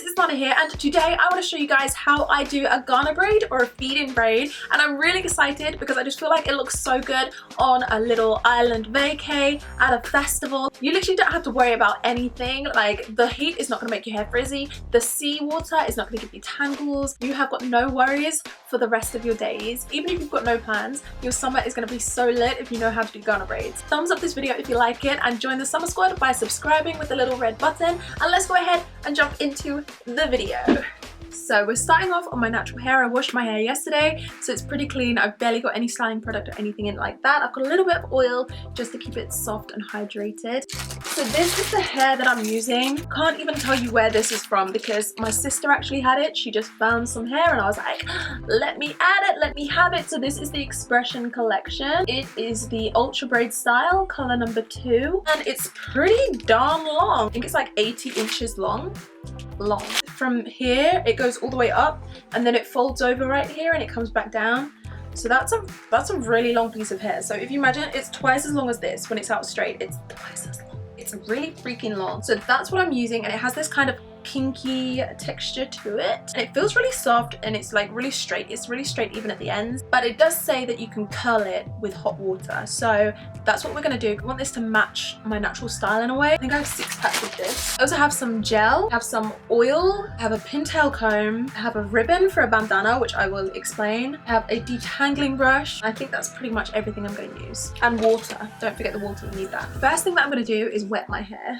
guys, it's Lana here, and today I want to show you guys how I do a Ghana braid or a feed-in braid, and I'm really excited because I just feel like it looks so good on a little island vacay at a festival. You literally don't have to worry about anything. Like, the heat is not going to make your hair frizzy, the seawater is not going to give you tangles, you have got no worries for the rest of your days. Even if you've got no plans, your summer is going to be so lit if you know how to do Ghana braids. Thumbs up this video if you like it, and join the summer squad by subscribing with the little red button, and let's go ahead and jump into the video. So we're starting off on my natural hair. I washed my hair yesterday, so it's pretty clean. I've barely got any styling product or anything in it like that. I've got a little bit of oil just to keep it soft and hydrated. So this is the hair that I'm using. Can't even tell you where this is from because my sister actually had it. She just found some hair and I was like, let me add it, let me have it. So this is the Expression collection. It is the ultra braid style, color number 2, and it's pretty darn long. I think it's like 80 inches long. From here it goes all the way up and then it folds over right here and it comes back down. So that's a really long piece of hair. So if you imagine, it's twice as long as this. When it's out straight, it's twice as long. It's really freaking long. So that's what I'm using, and it has this kind of pinky texture to it, and it feels really soft, and it's like really straight. It's really straight even at the ends, but it does say that you can curl it with hot water, so that's what we're gonna do. I want this to match my natural style in a way. I think I have 6 packs of this. I also have some gel, I have some oil, I have a pintail comb, I have a ribbon for a bandana, which I will explain, I have a detangling brush. I think that's pretty much everything I'm going to use, and water. Don't forget the water, we need that. First thing that I'm going to do is wet my hair.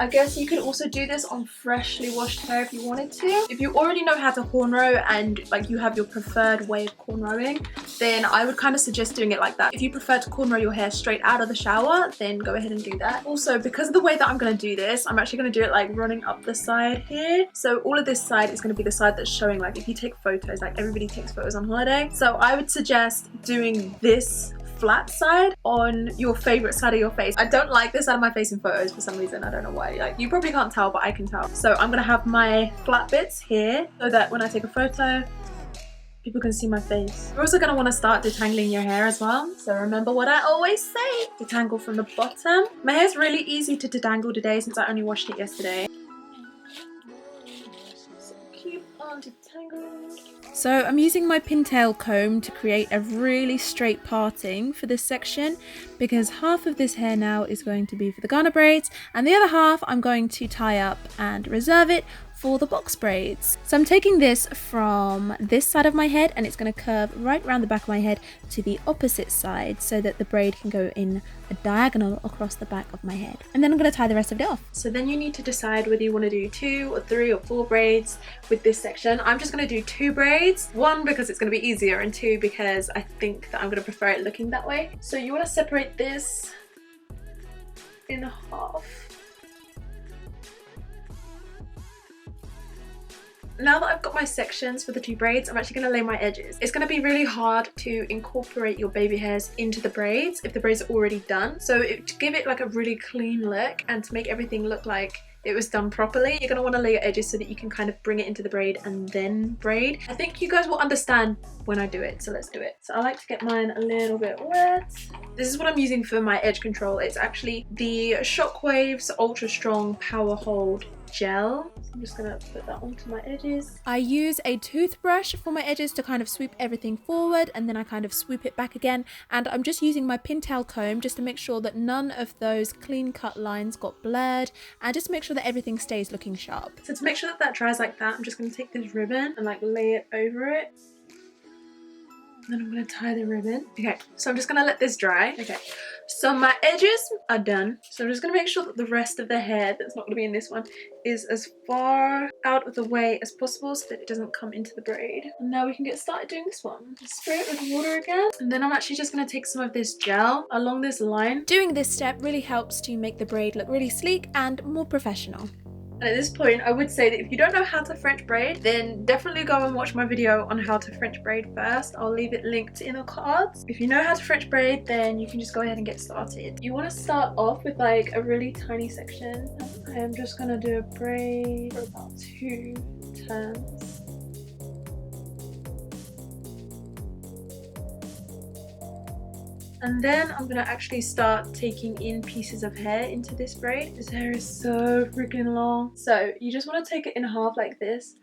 I guess you could also do this on freshly washed hair if you wanted to. If you already know how to cornrow and like you have your preferred way of cornrowing, then I would kind of suggest doing it like that. If you prefer to cornrow your hair straight out of the shower, then go ahead and do that. Also, because of the way that I'm going to do this, I'm actually going to do it like running up the side here. So all of this side is going to be the side that's showing, like if you take photos, like everybody takes photos on holiday. So I would suggest doing this flat side on your favorite side of your face. I don't like this side of my face in photos for some reason. I don't know why. Like, you probably can't tell, but I can tell. So I'm gonna have my flat bits here so that when I take a photo, people can see my face. You're also gonna want to start detangling your hair as well. So remember what I always say, detangle from the bottom. My hair's really easy to detangle today since I only washed it yesterday. So keep on detangling. So I'm using my pintail comb to create a really straight parting for this section, because half of this hair now is going to be for the Ghana braids and the other half I'm going to tie up and reserve it for the box braids. So I'm taking this from this side of my head and it's going to curve right around the back of my head to the opposite side so that the braid can go in a diagonal across the back of my head. And then I'm going to tie the rest of it off. So then you need to decide whether you want to do 2 or 3 or 4 braids with this section. I'm just going to do 2 braids. 1 because it's going to be easier, and 2 because I think that I'm going to prefer it looking that way. So you want to separate this in half. Now that I've got my sections for the 2 braids, I'm actually going to lay my edges. It's going to be really hard to incorporate your baby hairs into the braids if the braids are already done. So to give it like a really clean look and to make everything look like it was done properly, you're going to want to lay your edges so that you can kind of bring it into the braid and then braid. I think you guys will understand when I do it, so let's do it. So I like to get mine a little bit wet. This is what I'm using for my edge control. It's actually the Shockwave's Ultra Strong Power Hold Gel. So I'm just gonna put that onto my edges. I use a toothbrush for my edges to kind of sweep everything forward, and then I kind of swoop it back again, and I'm just using my pintail comb just to make sure that none of those clean cut lines got blurred, and just to make sure that everything stays looking sharp. So to make sure that that dries like that, I'm just going to take this ribbon and like lay it over it. Then I'm going to tie the ribbon. Okay, so I'm just going to let this dry. Okay, so my edges are done. So I'm just going to make sure that the rest of the hair that's not going to be in this one is as far out of the way as possible so that it doesn't come into the braid. And now we can get started doing this one. Spray it with water again. And then I'm actually just going to take some of this gel along this line. Doing this step really helps to make the braid look really sleek and more professional. And at this point, I would say that if you don't know how to French braid, then definitely go and watch my video on how to French braid first. I'll leave it linked in the cards. If you know how to French braid, then you can just go ahead and get started. You want to start off with like a really tiny section. I am just going to do a braid for about 2 turns. And then I'm gonna actually start taking in pieces of hair into this braid. This hair is so freaking long. So you just want to take it in half like this,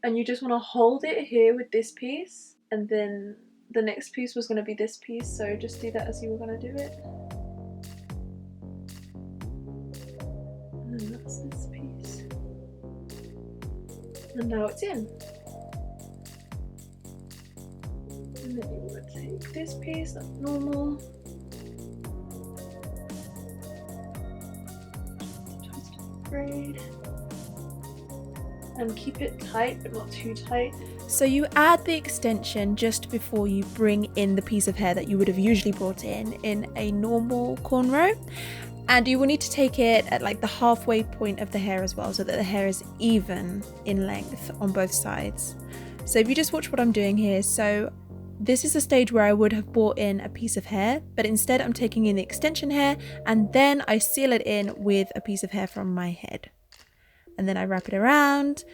and you just want to hold it here with this piece, and then the next piece was going to be this piece, so just do that as you were going to do it. And then that's this piece. And now it's in. And then you want to take this piece, that's normal. Twist the braid. And keep it tight, but not too tight. So you add the extension just before you bring in the piece of hair that you would have usually brought in a normal cornrow. And you will need to take it at like the halfway point of the hair as well, so that the hair is even in length on both sides. So if you just watch what I'm doing here, so this is a stage where I would have brought in a piece of hair, but instead I'm taking in the extension hair and then I seal it in with a piece of hair from my head. And then I wrap it around.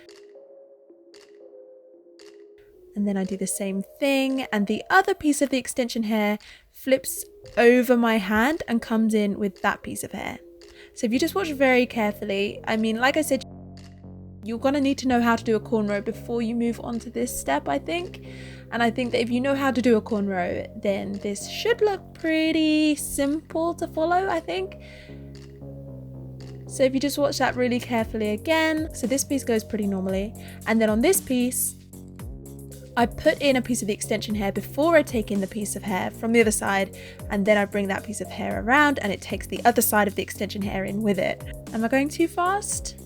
And then I do the same thing, and the other piece of the extension hair flips over my hand and comes in with that piece of hair. So if you just watch very carefully, I mean, like I said, you're gonna need to know how to do a cornrow before you move on to this step, I think. And I think that if you know how to do a cornrow, then this should look pretty simple to follow, I think. So if you just watch that really carefully again, so this piece goes pretty normally. And then on this piece, I put in a piece of the extension hair before I take in the piece of hair from the other side, and then I bring that piece of hair around and it takes the other side of the extension hair in with it. Am I going too fast?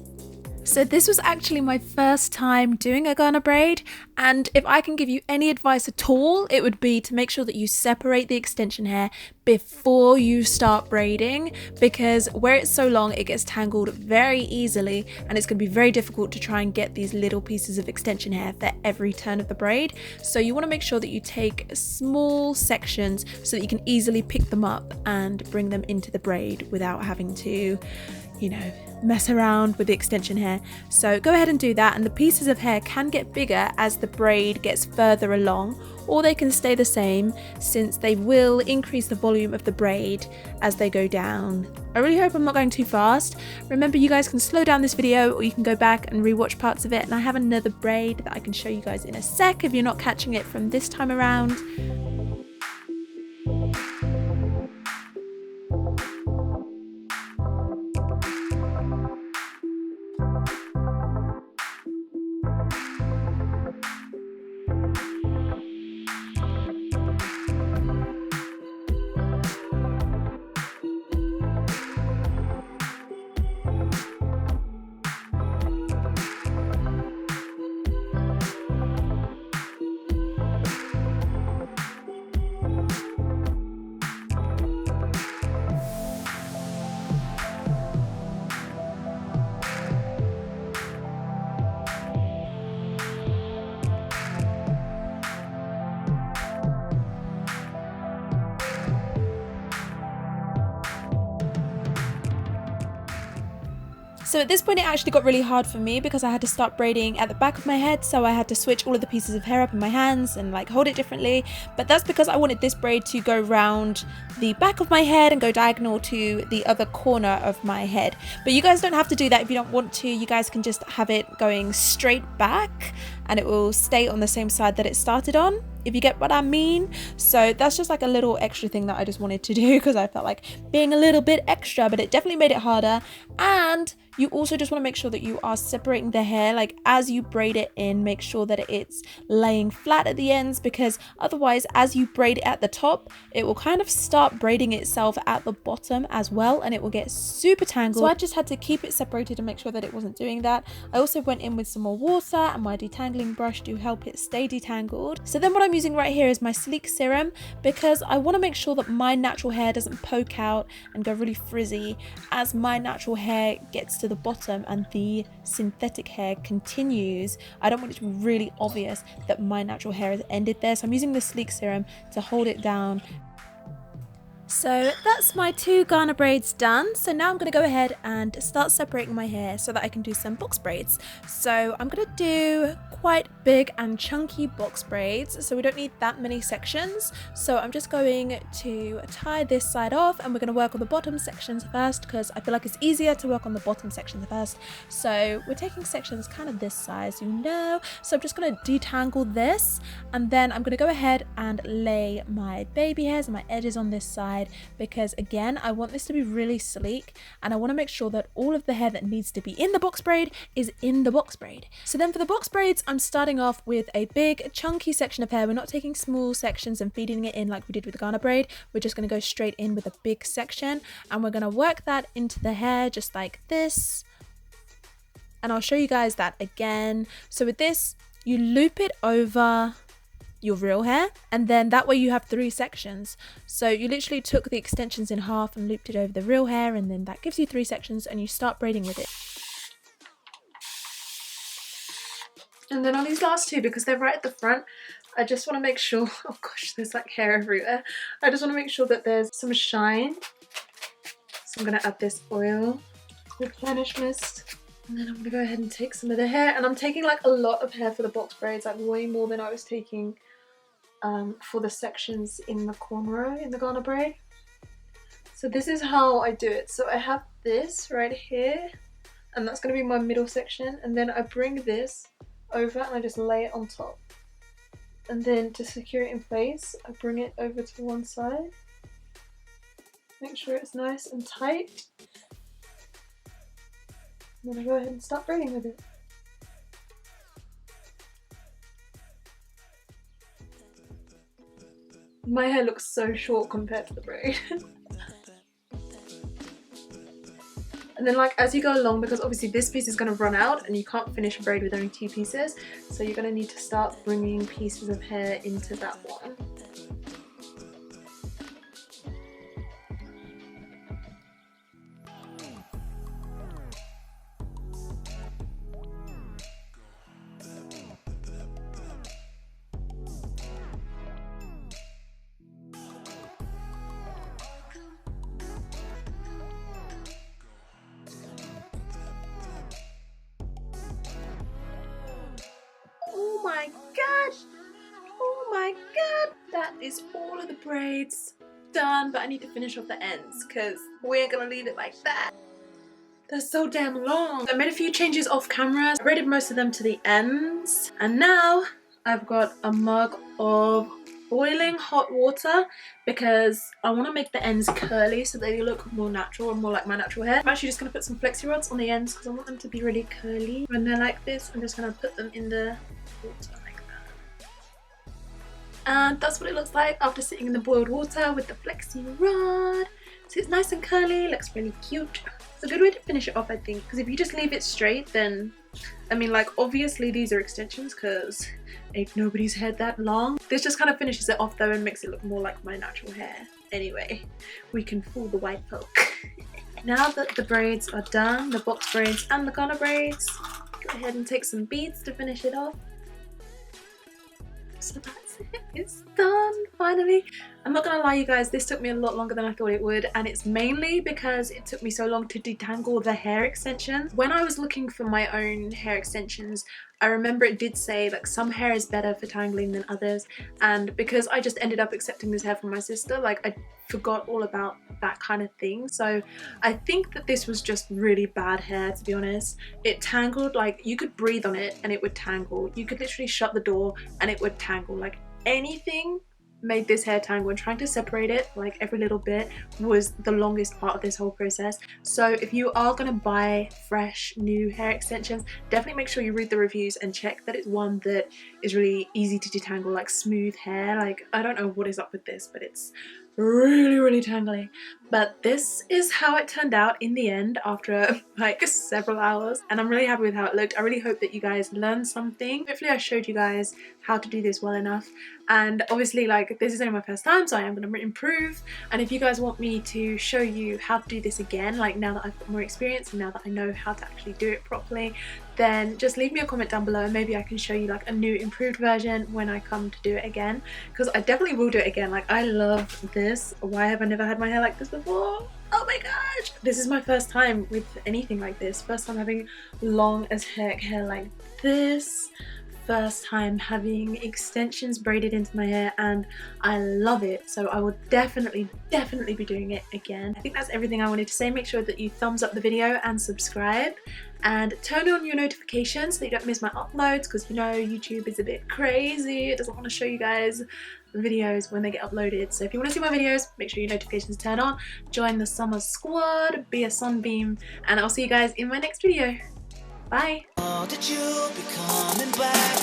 So this was actually my first time doing a Ghana braid, and if I can give you any advice at all, it would be to make sure that you separate the extension hair before you start braiding, because where it's so long it gets tangled very easily and it's going to be very difficult to try and get these little pieces of extension hair for every turn of the braid. So you want to make sure that you take small sections so that you can easily pick them up and bring them into the braid without having to, you know, mess around with the extension hair. So go ahead and do that, and the pieces of hair can get bigger as the braid gets further along, or they can stay the same since they will increase the volume of the braid as they go down. I really hope I'm not going too fast. Remember, you guys can slow down this video or you can go back and rewatch parts of it, and I have another braid that I can show you guys in a sec if you're not catching it from this time around. So at this point it actually got really hard for me because I had to start braiding at the back of my head, so I had to switch all of the pieces of hair up in my hands and like hold it differently. But that's because I wanted this braid to go round the back of my head and go diagonal to the other corner of my head. But you guys don't have to do that if you don't want to. You guys can just have it going straight back and it will stay on the same side that it started on, if you get what I mean. So that's just like a little extra thing that I just wanted to do because I felt like being a little bit extra, but it definitely made it harder. And you also just want to make sure that you are separating the hair, like as you braid it in, make sure that it's laying flat at the ends, because otherwise as you braid it at the top, it will kind of start braiding itself at the bottom as well and it will get super tangled. So I just had to keep it separated and make sure that it wasn't doing that. I also went in with some more water and my detangling brush to help it stay detangled. So then what I'm using right here is my sleek serum, because I want to make sure that my natural hair doesn't poke out and go really frizzy as my natural hair gets to the bottom and the synthetic hair continues. I don't want it to be really obvious that my natural hair has ended there, so I'm using the sleek serum to hold it down. So that's my 2 Ghana braids done. So now I'm going to go ahead and start separating my hair so that I can do some box braids. So I'm going to do quite big and chunky box braids, so we don't need that many sections. So I'm just going to tie this side off, and we're going to work on the bottom sections first because I feel like it's easier to work on the bottom sections first. So we're taking sections kind of this size, you know. So I'm just going to detangle this, and then I'm going to go ahead and lay my baby hairs and my edges on this side, because again, I want this to be really sleek, and I want to make sure that all of the hair that needs to be in the box braid is in the box braid. So then for the box braids, I'm starting off with a big chunky section of hair. We're not taking small sections and feeding it in like we did with the Ghana braid. We're just going to go straight in with a big section, and we're going to work that into the hair just like this. And I'll show you guys that again. So with this, you loop it over your real hair, and then that way you have 3 sections. So you literally took the extensions in half and looped it over the real hair, and then that gives you 3 sections, and you start braiding with it. And then on these last 2, because they're right at the front, I just want to make sure, oh gosh, there's like hair everywhere. I just want to make sure that there's some shine. So I'm going to add this oil, replenish mist, and then I'm going to go ahead and take some of the hair. And I'm taking like a lot of hair for the box braids, like way more than I was taking for the sections in the cornrow in the Ghana braid. So this is how I do it. So I have this right here, and that's going to be my middle section, and then I bring this over and I just lay it on top, and then to secure it in place I bring it over to one side, make sure it's nice and tight, and then I go ahead and start braiding with it. My hair looks so short compared to the braid. And then like as you go along, because obviously this piece is going to run out and you can't finish a braid with only 2 pieces, so you're going to need to start bringing pieces of hair into that one. Oh my gosh! Oh my god! That is all of the braids done, but I need to finish off the ends because we ain't gonna leave it like that. They're so damn long. I made a few changes off camera. I braided most of them to the ends, and now I've got a mug of boiling hot water because I want to make the ends curly so they look more natural and more like my natural hair. I'm actually just going to put some flexi rods on the ends because I want them to be really curly. When they're like this, I'm just going to put them in the water like that. And that's what it looks like after sitting in the boiled water with the flexi rod. So it's nice and curly, looks really cute. It's a good way to finish it off, I think, because if you just leave it straight, then, I mean, like, obviously these are extensions because ain't nobody's hair that long. This just kind of finishes it off though and makes it look more like my natural hair. Anyway, we can fool the white folk. Now that the braids are done, the box braids and the Ghana braids, go ahead and take some beads to finish it off. So that's it, it's done finally. I'm not gonna lie you guys, this took me a lot longer than I thought it would, and it's mainly because it took me so long to detangle the hair extensions. When I was looking for my own hair extensions, I remember it did say like some hair is better for tangling than others, and because I just ended up accepting this hair from my sister, like I forgot all about that kind of thing. So I think that this was just really bad hair, to be honest. It tangled, like you could breathe on it and it would tangle. You could literally shut the door and it would tangle. Like anything made this hair tangle, and trying to separate it like every little bit was the longest part of this whole process. So if you are gonna buy fresh new hair extensions, definitely make sure you read the reviews and check that it's one that is really easy to detangle, like smooth hair. Like I don't know what is up with this, but it's really tangly. But this is how it turned out in the end after like several hours, and I'm really happy with how it looked. I really hope that you guys learned something. Hopefully I showed you guys how to do this well enough. and obviously like this is only my first time, so I am going to improve. And if you guys want me to show you how to do this again, like now that I've got more experience and now that I know how to actually do it properly, then just leave me a comment down below and maybe I can show you like a new improved version when I come to do it again, because I definitely will do it again. Like I love this. Why have I never had my hair like this before? Oh my gosh, this is my first time with anything like this. First time having long as heck hair like this. First time having extensions braided into my hair, and I love it. So I will definitely be doing it again. I think that's everything I wanted to say. Make sure that you thumbs up the video and subscribe and turn on your notifications so that you don't miss my uploads, because you know YouTube is a bit crazy. It doesn't want to show you guys videos when they get uploaded. So if you want to see my videos, make sure your notifications turn on, join the summer squad, be a sunbeam, and I'll see you guys in my next video. Bye. Oh, did you be coming back?